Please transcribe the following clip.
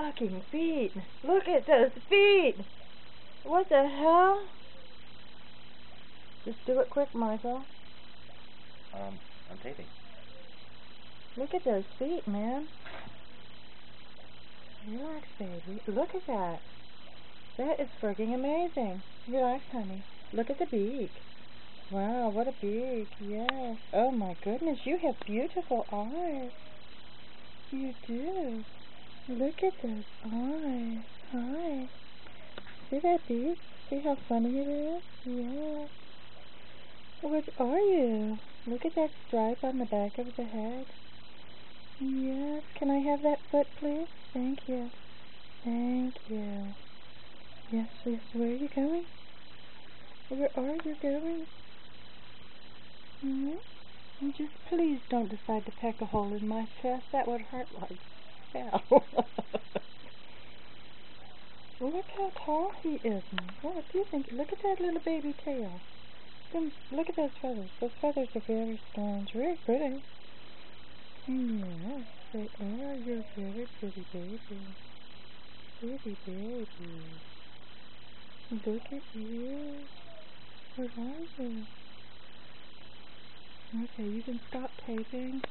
fucking feet. Look at those feet. What the hell? Just do it quick, Martha. I'm taping. Look at those feet, man. Relax, baby. Look at that. That is friggin' amazing. Relax, honey. Look at the beak. Wow, what a beak. Yes. Oh my goodness, you have beautiful eyes. You do. Look at those eyes. Hi. See that beak? See how funny it is? Yes. What are you? Look at that stripe on the back of the head. Yes. Can I have that foot, please? Thank you. Thank you. Yes, yes. Where are you going? Where are you going? Hmm? Just please don't decide to peck a hole in my chest. That would hurt like hell. Look how tall he is, my God. Do you think? Look at that little baby tail. Look at those feathers. Those feathers are very strange. Very pretty. Yes, they are. You're a very pretty baby. Pretty baby. Look at you. Where are you? Okay, you can stop taping.